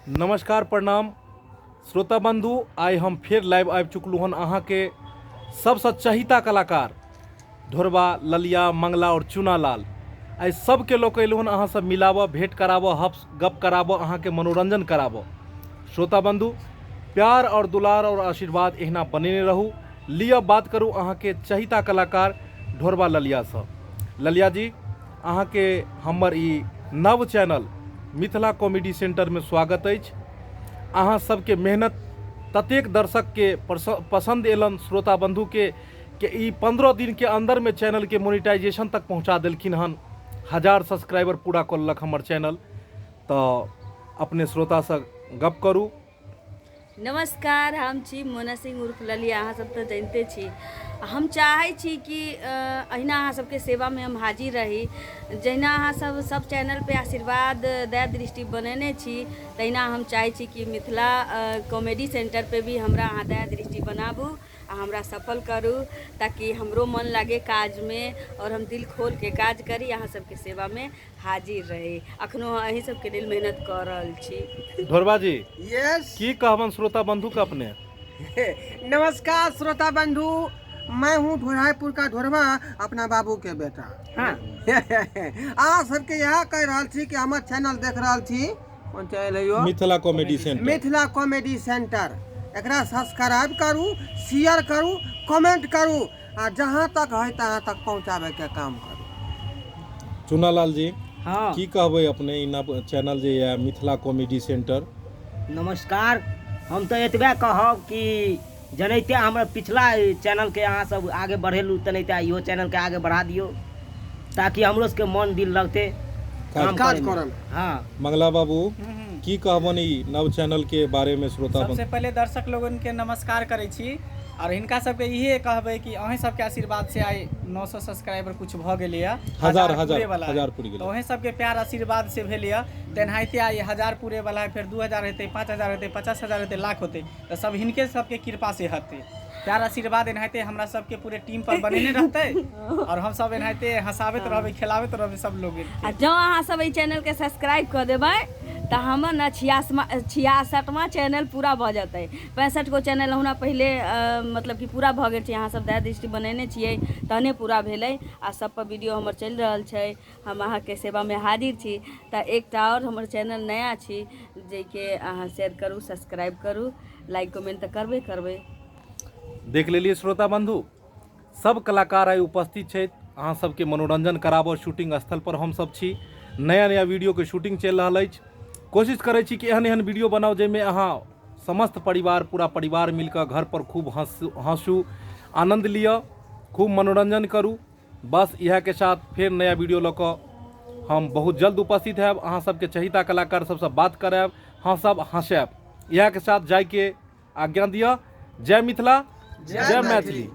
नमस्कार प्रणाम श्रोता बंधु। आइ हम फिर लाइव आबि चुकलू हन अहाँ के सबसे चहिता कलाकार ढोरबा, ललिया, मंगला और चुनालाल। आइ सबके लोग अयलू हन अहाँ सब मिलाबऽ, भेंट कराबऽ, गप कराबऽ, अहाँ के मनोरंजन कराबऽ। श्रोता बंधु प्यार और दुलार और आशीर्वाद एहना बनेने रहू। लिया बात करूँ अहाँ के चहिता कलाकार ढोरबा ललिया से। ललिया जी, अहाँ के हमर ई नव चैनल मिथिला कॉमेडी सेंटर में स्वागत अछि। अहाँ सबके मेहनत ततेक दर्शक के पसंद एलन, श्रोता बंधु के ई 15 दिन के अंदर में चैनल के मोनेटाइजेशन तक पहुंचा देलखिन हन। 1000 सब्सक्राइबर पूरा करलक हमर चैनल। तो अपने श्रोता से गप करू। नमस्कार, हम छी मोना सिंह उर्फ ललिया। अहाँ सब तो जानते छी। हम चाहे छी कि अहिना अहाँ सबके सेवा में हम हाजिर रही। जहिना अहाँ सब चैनल पे आशीर्वाद दया दृष्टि बनेने छी, तहिना हम चाहे छी कि मिथिला कॉमेडी सेंटर पे भी हमरा अहाँ दया दृष्टि बनाबू आ हमरा सफल करू, ताकि हमरो मन लगे काज में और हम दिल खोल के काज करी, अहाँ सबके सेवा में हाजिर रही। अखनो अहीं सबके लिए मेहनत कर रहल छी। ढोरबा जी, यस की कहबन श्रोता बंधु के अपने? नमस्कार श्रोता बंधु, मैं हूँ ढोराईपुर का ढोरबा, अपना बाबू के बेटा। हाँ आप सबके यहाँ कह रहा थी कि हमार चैनल देख रहा थी। कौन चैनल है यो? Mithila comedy centre. Mithila comedy centre. एकरा सब्सक्राइब करू, शेयर करू, कमेंट करू आ जहाँ तक है तहाँ तक पहुँचावे के काम करू। चुनालाल जी, हाँ की कहबै अपने ई नव चैनल जे है मिथिला कॉमेडी सेंटर? नमस्कार। हम तो एतबे कहब कि जनैते हमरा पिछला चैनल के अहाँ सब आगे बढ़ेलू, तनैते इहो चैनल के आगे बढ़ा दियो, ताकि हमरो सबके मन दिल लगते काम काज करे में। करम। हाँ मंगला बाबू, की कहबन ई नव चैनल के बारे में श्रोता सबसे बंधु? पहले दर्शक लोगन के नमस्कार करै छी और हिनका सबके इहे कहबै कि अहें सबके आशीर्वाद से आइ 900 सब्सक्राइबर कुछ भ गेलै है। हजार पूरे गेलै। तो अहें सबके प्यार आशीर्वाद से भेलै है। तेनाहिते आइ 1000 पूरे वाला है, फिर 2000 हेतै, 5000 हेतै, 50000 हेतै, लाख होतै। तो सब हिनके सबके कृपा से हतै। प्यार आशीर्वाद एनाहिते हमरा सबके पूरे टीम पर बनेने रहतै और हम सब एनाहिते हंसाबैत रहबै, खिलाबैत रहबै सब लोग। आ जँ अहाँ सब एहि चैनल के सब्सक्राइब कर देबै तो हमर न 66वां चैनल पूरा भ जेतै। 65 गो चैनल हमरा पहले मतलब कि पूरा भ गेल छै। अहाँ सब दया दृष्टि बनेने छियै तहने पूरा भेलै। आ सब पर वीडियो हमर चलि रहल छै। हम अहाँ के सेवा में हाजिर छी। तऽ एकटा और हमर चैनल नया छी, जेके अहाँ शेयर करू, सब्सक्राइब करू, लाइक कमेंट तऽ करबे करबै। देख लेलिए श्रोता बंधु, सब कलाकार आइ उपस्थित छथि। अहाँ सबके मनोरंजन कराबऽ शूटिंग स्थल पर हम सब छी। नया नया वीडियो के शूटिंग चलि रहल अछि। कोशिश करै छी कि एहन एहन वीडियो बनाओ जाहिमे अहाँ समस्त परिवार, पूरा परिवार मिलकर घर पर खूब हंसू, आनंद लिअ, खूब मनोरंजन करू। बस इएह के साथ फिर नया वीडियो लऽ कऽ हम बहुत जल्द उपस्थित हैब। अहाँ सबके चहिता कलाकार सबसे बात करायब, हंसब, हंसायब। इएह के साथ जाय के आज्ञा दिअ। जय मिथिला, जय मैथिली।